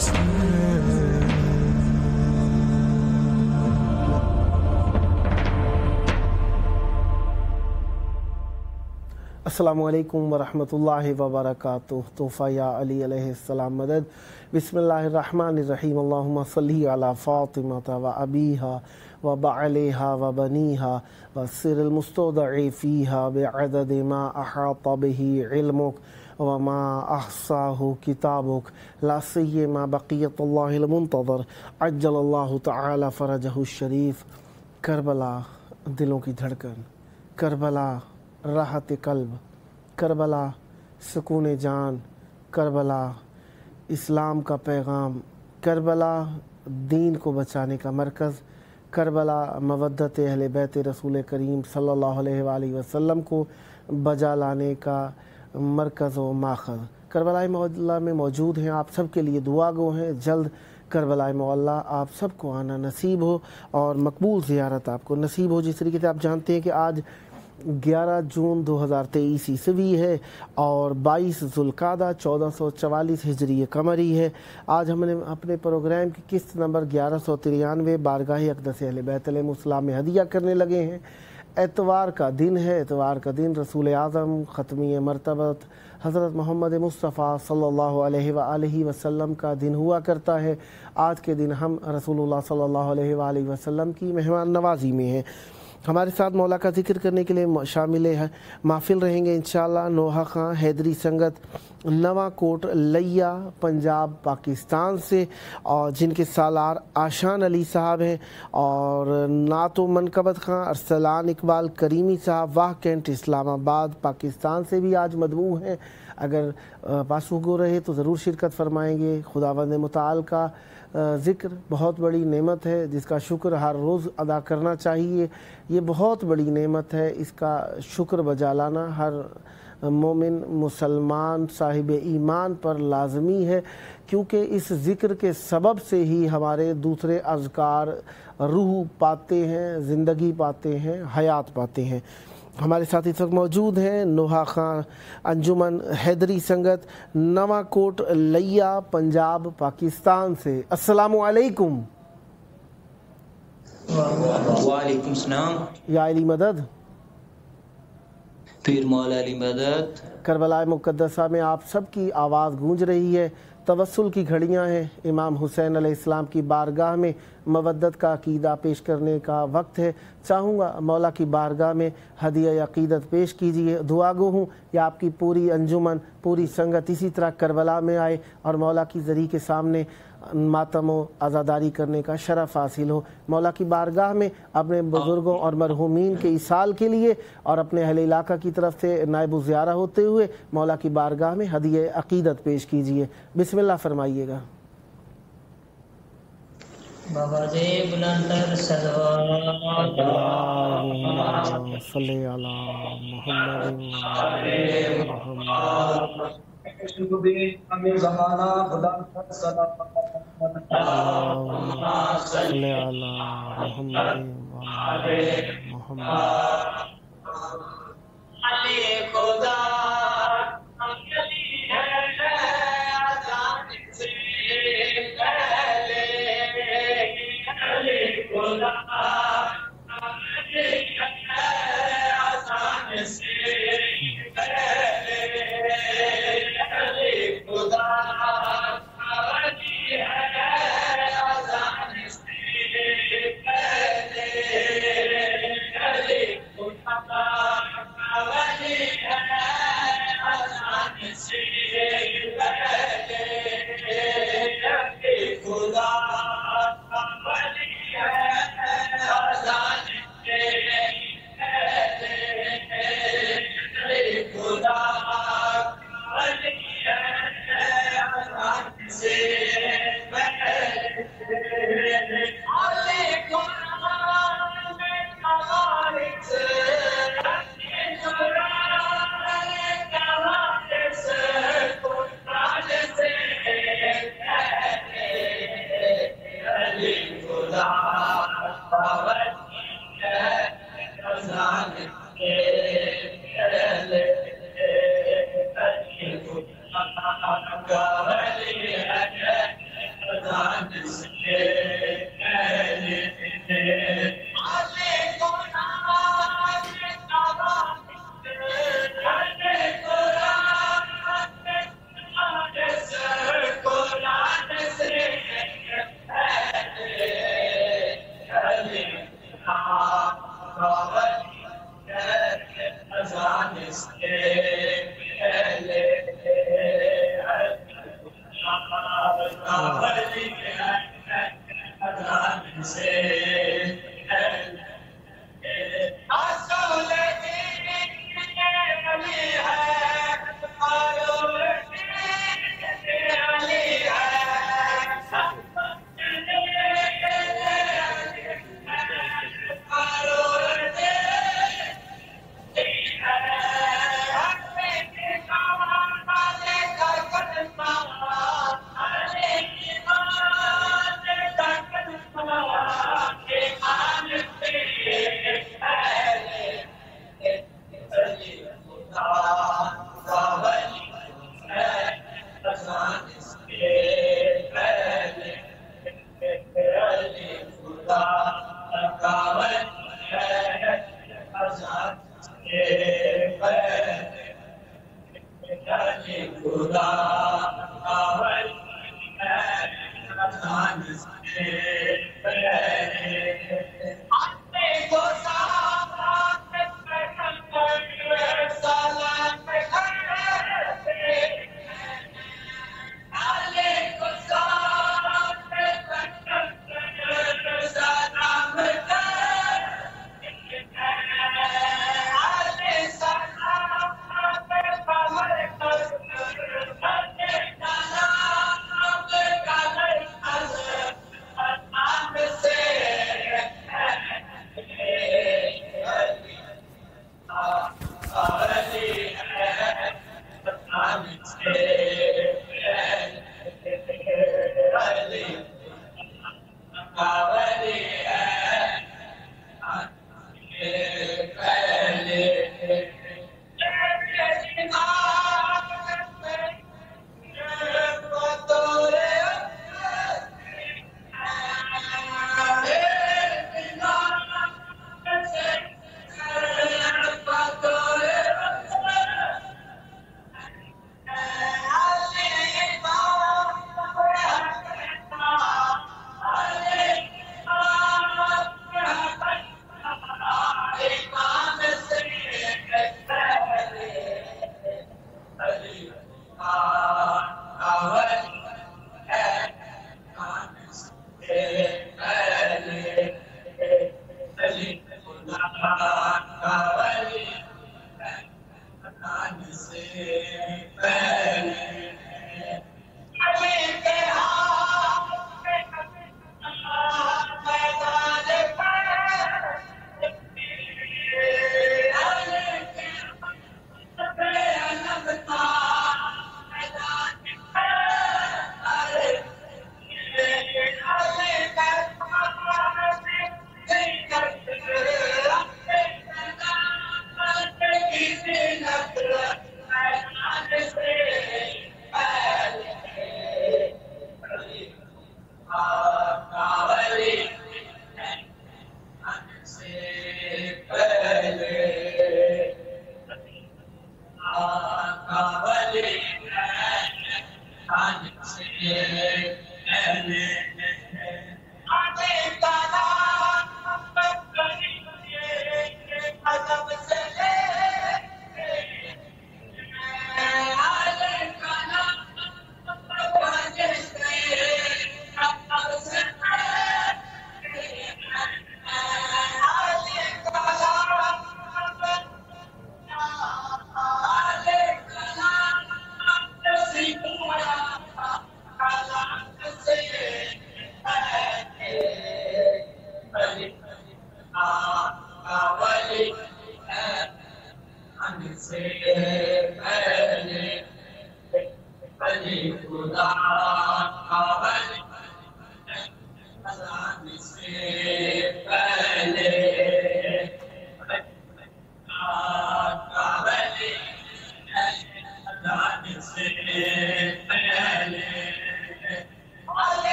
अस्सलामु अलैकुम वरहमतुल्लाहि वबरकातुहू। तोहफ़ा या अली अलैहिस्सलाम मदद। बिस्मिल्लाहिर्रहमानिर्रहीम। अल्लाहुम्मा सल्ली अला फ़ातिमता व अबीहा व बअलिहा व बनीहा व सिरिल मुस्तौदअ फ़ीहा बिअदद मा अहात बिही इल्मुक व मा अहसाहु किताबुक ला सिय्यमा बक़ियतुल्लाहिल मुंतज़र अज्जलल्लाहु तआला फ़रजहु शरीफ। करबला दिलों की धड़कन, करबला राहत कल्ब, करबला सुकून जान, करबला इस्लाम का पैगाम, करबला दीन को बचाने का मरकज़, करबला मवद्दत अहले बैत रसूल करीम सल्लल्लाहु अलैहि वसल्लम को बजा लाने का मरकज़ व माखज़। करबला मौला में मौजूद हैं, आप सब के लिए दुआ गो हैं। जल्द करबला मौला आप सबको आना नसीब हो और मकबूल ज़ियारत आपको नसीब हो। जिस तरीके से आप जानते हैं कि आज 11 जून 2023 ईस्वी है और 22 ज़ुल्क़ादा 1444 हिजरी कमरी है। आज हमने अपने प्रोग्राम की किस्त नंबर 1193 बारगाह अक़दस अहले बैत अलैहिमुस्सलाम में हदिया करने लगे हैं। एतवार का दिन है। एतवार का दिन रसूल आज़म ख़त्मी मरतबत हज़रत मोहम्मद मुस्तफ़ा सल्लल्लाहु अलैहि वसल्लम का दिन हुआ करता है। आज के दिन हम रसूलुल्लाह सल्लल्लाहु अलैहि वसल्लम की मेहमान नवाज़ी में हैं। हमारे साथ मौला का ज़िक्र करने के लिए शामिल है महफिल रहेंगे इंशाअल्लाह नोहा खां हैदरी संगत नवा कोट लिया पंजाब पाकिस्तान से, और जिनके सालार आशान अली साहब हैं, और नातो मनकबत खां अरसलान इकबाल करीमी साहब वाह कैंट इस्लामाबाद पाकिस्तान से भी आज मदबू हैं। अगर पासुगो रहे तो ज़रूर शिरकत फरमाएंगे। खुदावंद मुताल का ज़िक्र बहुत बड़ी नेमत है जिसका शुक्र हर रोज़ अदा करना चाहिए। ये बहुत बड़ी नेमत है, इसका शुक्र बजा लाना हर मोमिन मुसलमान साहिब ईमान पर लाजमी है, क्योंकि इस ज़िक्र के सबब से ही हमारे दूसरे अज़कार रूह पाते हैं, ज़िंदगी पाते हैं, हयात पाते हैं। हमारे साथ इस वक्त मौजूद हैं नोहा खां अंजुमन हैदरी संगत नवा कोट लिया पंजाब पाकिस्तान से। अस्सलामु अलैकुम। वालेकुम सलाम। या अली मदद, पीर मौला अली मदद। करबला मुक़द्दसा में आप सबकी आवाज़ गूंज रही है। तवस्सुल की घड़ियां हैं। इमाम हुसैन अलैहिस्सलाम की बारगाह में मवद्दत का अक़ीदा पेश करने का वक्त है। चाहूँगा मौला की बारगाह में हदिया अक़ीदत पेश कीजिए। दुआ गो हूँ या आपकी पूरी अंजुमन पूरी संगत इसी तरह करबला में आए और मौला की ज़री के सामने मातम व आज़ादारी करने का शरफ़ हासिल हो। मौला की बारगाह में अपने बुज़ुर्गों और मरहूमीन के इसाल के लिए और अपने अहले इलाका की तरफ से नायब ज़ियारा होते हुए मौला की बारगाह में हदिया अक़ीदत पेश कीजिए। बिस्मिल्लाह फरमाइएगा। बाबाजे बुलंदर सल्लल्लाहु सल्ली अला मुहम्मद ज़माना बुलंदर सल्ली अला मुहम्मद खुदा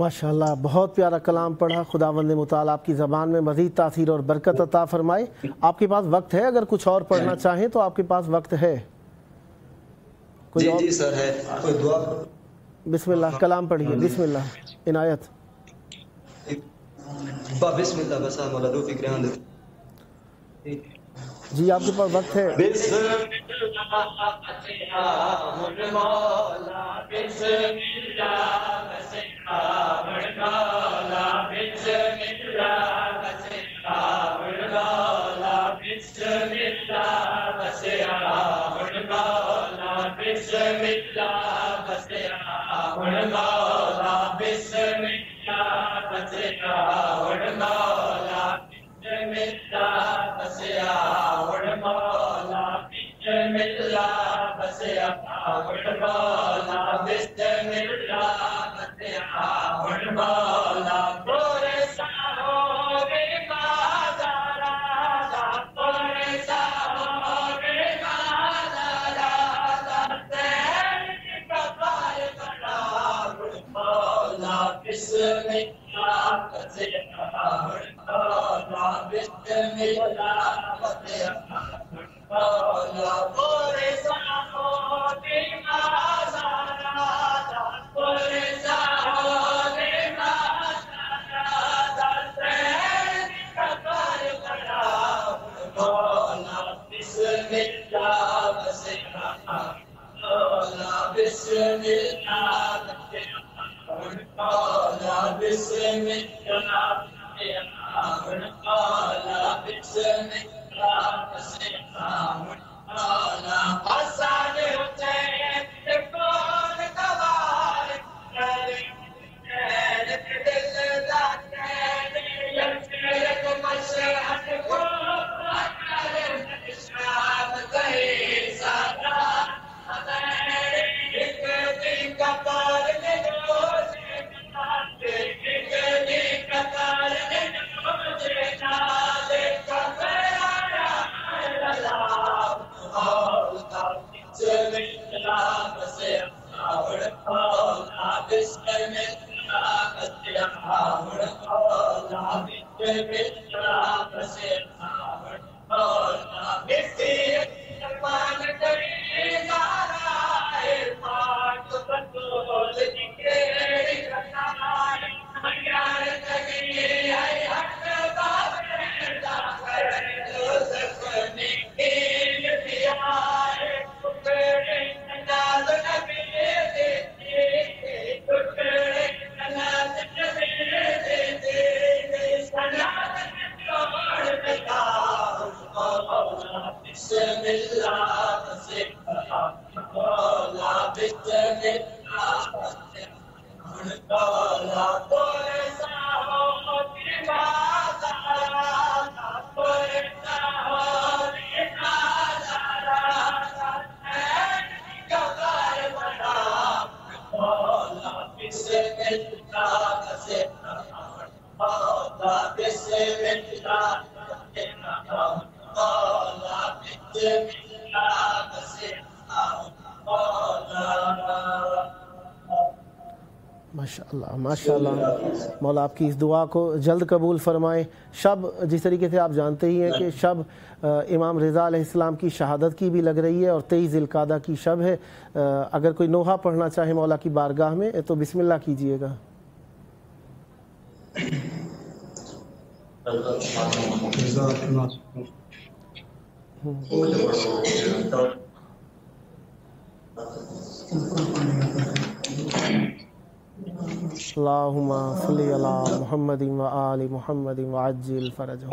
ماشاءاللہ بہت پیارا کلام پڑھا. خداوند متعال آپ کی زبان میں مزید تاثیر اور برکت عطا فرمائے. آپ کے پاس وقت ہے اگر کچھ اور پڑھنا چاہیں تو آپ کے پاس وقت ہے؟ جی سر ہے. کوئی دعا بسم اللہ کلام پڑھیے. بسم اللہ عنایت. بسم اللہ بس مولا دو فکر جی آپ کے پاس وقت ہے. ماشاءاللہ مولا آپ کی اس دعا کو جلد قبول فرمائیں. شب جس طریقے سے آپ جانتے ہی ہیں کہ شب امام رضا علیہ السلام کی شہادت کی بھی لگ رہی ہے اور 23 ذی القعدہ کی شب ہے. اگر کوئی نوحہ پڑھنا چاہے مولا کی بارگاہ میں تو بسم اللہ کیجئے گا. اللہم صلی علی محمد و آل محمد وعجل فرجہ.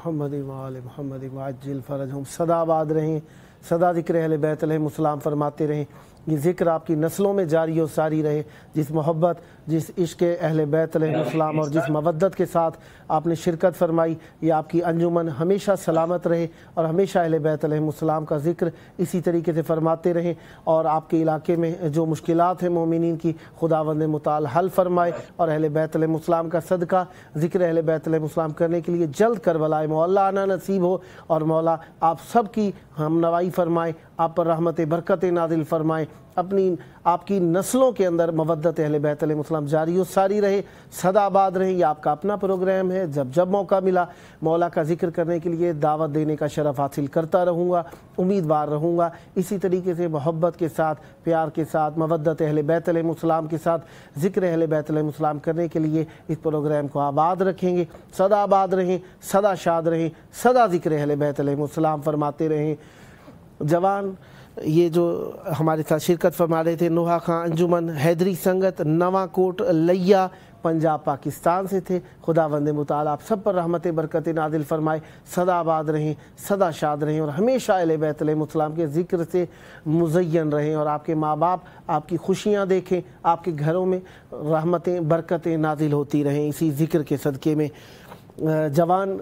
محمد وآل محمد وعجل فرجہم، سدا آباد رہیں، سدا ذکر اہل بیت علیہم السلام فرماتے رہیں۔ یہ ذکر آپ کی نسلوں میں جاری و ساری رہے، جس محبت، جس عشق اہل بیت علیہ السلام اور جس مودت کے ساتھ آپ نے شرکت فرمائی، یہ آپ کی انجمن ہمیشہ سلامت رہے اور ہمیشہ اہل بیت علیہ السلام کا ذکر اسی طریقے سے فرماتے رہیں، اور آپ کے علاقے میں جو مشکلات ہیں مومنین کی خداوند متعال حل فرمائے، اور اہل بیت علیہ السلام کا صدقہ ذکر اہل بیت علیہ السلام کرنے کے لیے جلد کربلائے مولا آنا نصیب ہو، اور مولا آپ سب کی ہم نوائی فرمائے، آپ پر رحمت برکت نازل فرمائے، آپ کی نسلوں کے اندر مودت اہل بیت علیہ السلام جاری و ساری رہے، سدا آباد رہیں۔ یہ آپ کا اپنا پروگرام ہے، جب موقع ملا مولا کا ذکر کرنے کے لیے دعوت دینے کا شرف حاصل کرتا رہوں گا، امیدوار رہوں گا۔ اسی طریقے سے محبت کے ساتھ، پیار کے ساتھ، مودت اہل بیت علیہ السلام کے ساتھ ذکر اہل بیت علیہ السلام کرنے کے لیے اس پروگرام کو آباد رکھیں گے۔ سدا آباد رہیں، سدا شاد رہیں، سدا ذکر اہل بیت علیہ السلام فرماتے رہیں۔ جوان یہ جو ہمارے ساتھ شرکت فرما رہے تھے، نوحہ خان انجمن، حیدری سنگت، نواں کوٹ، لیا، पंजाब पाकिस्तान से थे। खुदावंद मुताल आप सब पर रहमत बरकत नादिल फरमाए, सदा आबाद रहें, सदा शाद रहें और हमेशा अहले बैत अलैहिमुस्सलाम के ज़िक्र से मुज़य्यन रहें और आपके माँ बाप आपकी खुशियाँ देखें, आपके घरों में रहमतें बरकतें नादिल होती रहें। इसी ज़िक्र के सदक़े में जवान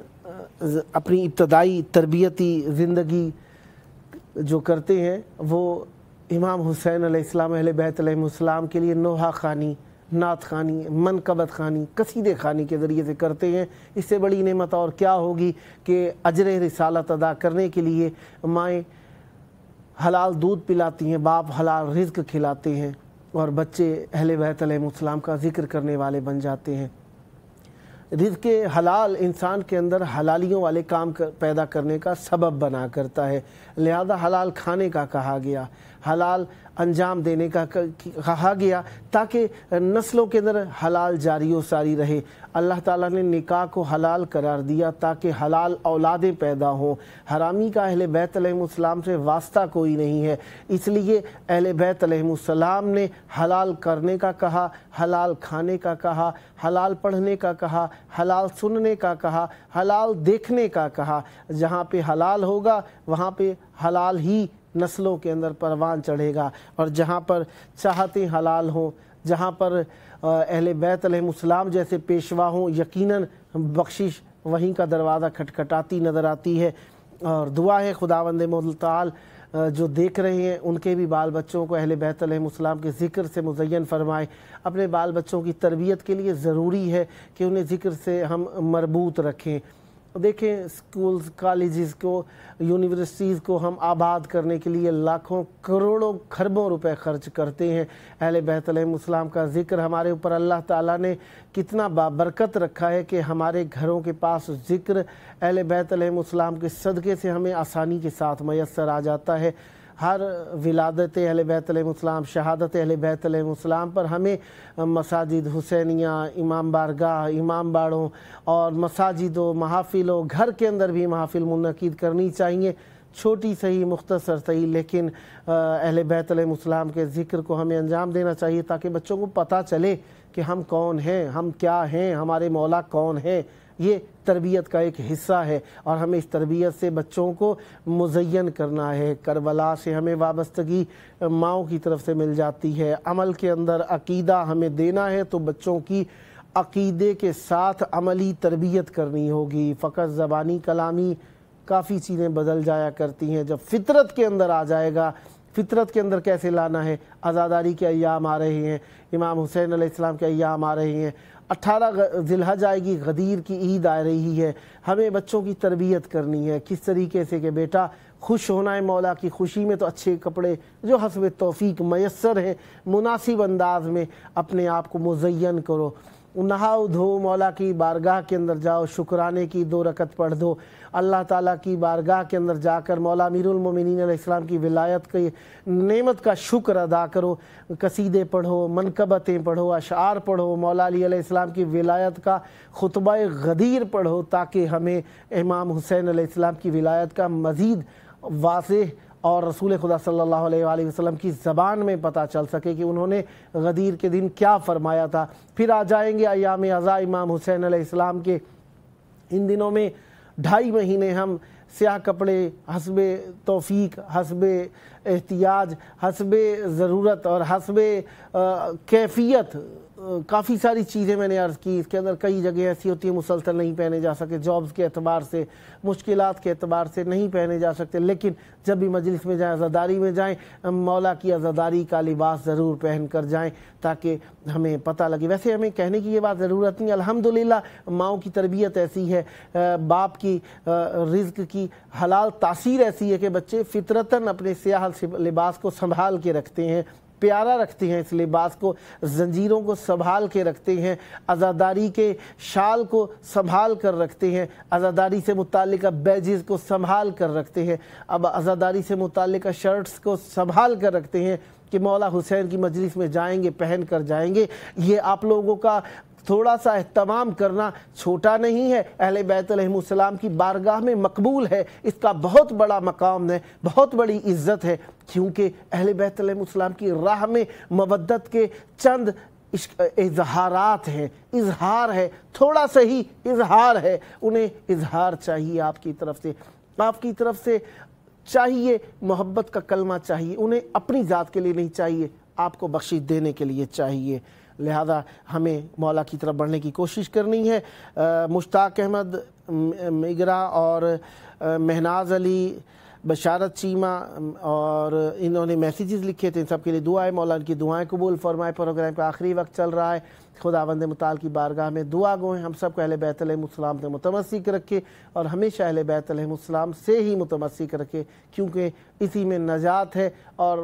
अपनी इब्तदाई तरबियती ज़िंदगी जो करते हैं वो इमाम हुसैन अलैहिस्सलाम अहले बैत अलैहिमुस्सलाम के लिए नोहा खानी, नात खानी, मनकबत खानी, कसीदे खानी के ज़रिए से करते हैं। इससे बड़ी नेमत और क्या होगी कि अजर रिसालत अदा करने के लिए माएँ हलाल दूध पिलाती हैं, बाप हलाल रिज़्क खिलाते हैं और बच्चे अहले बैत अलैहिमुस्सलाम का ज़िक्र करने वाले बन जाते हैं। रिज़्क़ हलाल इंसान के अंदर हलालियों वाले काम पैदा करने का सबब बना करता है, लिहाजा हलाल खाने का कहा गया, हलाल अंजाम देने का कहा गया ताकि नस्लों के अंदर हलाल जारी व सारी रहे। अल्लाह ताला ने निकाह को हलाल करार दिया ताकि हलाल औलादें पैदा हों। हरामी का अहले बैत अलैहिमुस्सलाम से वास्ता कोई नहीं है, इसलिए अहले बैत अलैहिमुस्सलाम ने हलाल करने का कहा, हलाल खाने का कहा, हलाल पढ़ने का कहा, हलाल सुनने का कहा, हलाल देखने का कहा। जहाँ पे हलाल होगा वहाँ पे हलाल ही नस्लों के अंदर परवान चढ़ेगा और जहाँ पर चाहते हलाल हों, जहाँ पर अहले बैत अलैहिमुस्सलाम जैसे पेशवा हों, यकीनन बख्शिश वहीं का दरवाज़ा खटखटाती नज़र आती है। और दुआ है खुदावंद मुताल जो देख रहे हैं उनके भी बाल बच्चों को अहले बैत अलैहिमुस्सलाम के ज़िक्र से मुज़य्यन फरमाए। अपने बाल बच्चों की तरबियत के लिए ज़रूरी है कि उन्हें ज़िक्र से हम मरबूत रखें। देखें स्कूल्स, कॉलेजेस को, यूनिवर्सिटीज़ को हम आबाद करने के लिए लाखों करोड़ों खरबों रुपए खर्च करते हैं। अहले बैत अलैहिमुस्सलाम का ज़िक्र हमारे ऊपर अल्लाह ताला ने कितना बाबरकत रखा है कि हमारे घरों के पास ज़िक्र अहले बैत अलैहिमुस्सलाम के सदक़े से हमें आसानी के साथ मैसर आ जाता है। हर विलादत अहले बैत अलैहिमुस्सलाम, शहादत अहले बैत अलैहिमुस्सलाम पर हमें मसाजिद हुसैनिया, इमाम बारगाह, इमाम बाड़ों और मसाजिदों, महाफिलों, घर के अंदर भी महाफिल मुनक़िद करनी चाहिए। छोटी सही, मुख्तसर सही, लेकिन अहले बैत अलैहिमुस्सलाम के ज़िक्र को हमें अंजाम देना चाहिए ताकि बच्चों को पता चले कि हम कौन हैं, हम क्या हैं, हमारे मौला कौन है। ये तरबियत का एक हिस्सा है और हमें इस तरबियत से बच्चों को मुज़य्यन करना है। करबला से हमें वाबस्तगी माओं की तरफ से मिल जाती है। अमल के अंदर अकीदा हमें देना है तो बच्चों की अकीदे के साथ अमली तरबियत करनी होगी। फ़कत ज़बानी कलामी काफ़ी चीज़ें बदल जाया करती हैं। जब फ़ितरत के अंदर आ जाएगा, फ़ितरत के अंदर कैसे लाना है। आज़ादारी के अय्याम आ रहे हैं, इमाम हुसैन अलैहिस्सलाम के अय्याम आ रहे हैं, 18 ज़िलहज आएगी, गदीर की ईद आ रही है। हमें बच्चों की तरबियत करनी है किस तरीके से कि बेटा खुश होना है मौला की खुशी में तो अच्छे कपड़े जो हस्ब तौफीक मयस्सर हैं मुनासिब अंदाज में अपने आप को मुज़य्यन करो। नहाओ धो, मौला की बारगाह के अंदर जाओ, शुक्राने की 2 रकत पढ़ दो, अल्लाह ताला की बारगाह के अंदर जाकर मौला अमीरुल मोमिनीन अलैहिस्सलाम की विलायत की नेमत का शुक्र अदा करो। कसीदे पढ़ो, मनकबतें पढ़ो, अशार पढ़ो, मौला अली अलैहिस्सलाम की विलायत का खुतबा गदीर पढ़ो ताकि हमें इमाम हुसैन अलैहिस्सलाम की विलायत का मज़ीद वाज़ेह और रसूल खुदा सल्लल्लाहु अलैहि वसल्लम की ज़बान में पता चल सके कि उन्होंने गदीर के दिन क्या फ़रमाया था। फिर आ जाएंगे अय्याम अज़ा इमाम हुसैन अलैहिस्सलाम के। इन दिनों में 2.5 महीने हम स्याह कपड़े हस्बे तौफीक, हस्बे एहतियाज, हस्बे ज़रूरत और हस्बे कैफियत काफ़ी सारी चीज़ें मैंने अर्ज़ की। इसके अंदर कई जगह ऐसी होती है मुसलसल नहीं पहने जा सकते, जॉब्स के एतबार से, मुश्किलात के एतबार से नहीं पहने जा सकते, लेकिन जब भी मजलिस में जाएँ, अज़ादारी में जाएँ, मौला की अज़ादारी का लिबास ज़रूर पहन कर जाएँ ताकि हमें पता लगे। वैसे हमें कहने की ये बात ज़रूरत नहीं, अल्हम्दुलिल्लाह माओं की तरबियत ऐसी है, बाप की रिज़्क़ की हलाल तासीर ऐसी है कि बच्चे फ़ितरतन अपने स्याह लिबास को संभाल के रखते हैं, प्यारा रखते हैं, इस लिबास को, जंजीरों को संभाल के रखते हैं, अज़ादारी के शाल को संभाल कर रखते हैं, अज़ादारी से मुताल्लिक़ बैजेस को संभाल कर रखते हैं, अब अज़ादारी से मुताल्लिक़ शर्ट्स को संभाल कर रखते हैं कि मौला हुसैन की मजलिस में जाएंगे पहन कर जाएंगे। ये आप लोगों का थोड़ा सा एहतमाम करना छोटा नहीं है, अहले बैत अलैहिमुस्सलाम की बारगाह में मकबूल है, इसका बहुत बड़ा मकाम है, बहुत बड़ी इज़्ज़त है, क्योंकि अहले बैत अलैहिमुस्सलाम की राह में मवद्दत के चंद اظہارات ہیں، اظہار ہے، تھوڑا سا ہی اظہار ہے، انہیں اظہار چاہیے آپ کی طرف سے، آپ کی طرف سے چاہیے محبت کا کلمہ چاہیے، انہیں اپنی ذات کے لیے نہیں چاہیے، آپ کو بخشش دینے کے لیے چاہیے۔ لہذا ہمیں مولا کی طرف بڑھنے کی کوشش کرنی ہے۔ مشتاق احمد مگرا اور مہناز علی، بشارت چیمہ اور انہوں نے میسیجز لکھے تھے، ان سب کے لیے دعا ہے، مولا ان کی دعائیں قبول فرمائے۔ پروگرام کا آخری وقت چل رہا ہے، خداوند متعال کی بارگاہ میں دعا گوئیں ہم سب کو اہل بیت علیہ السلام سے متمسک رکھے اور ہمیشہ اہل بیت علیہ السلام سے ہی متمسک رکھے، کیونکہ اسی میں نجات ہے اور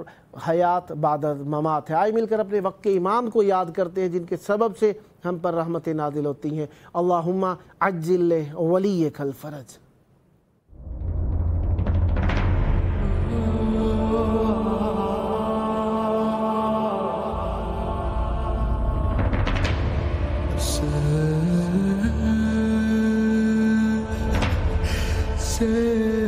حیات بعد ممات ہے۔ آئے مل کر اپنے وقت کے امام کو یاد کرتے ہیں جن کے سبب سے ہم پر رحمتیں نازل ہوتی ہیں۔ اللہم عجل ولیک الفرج۔ Say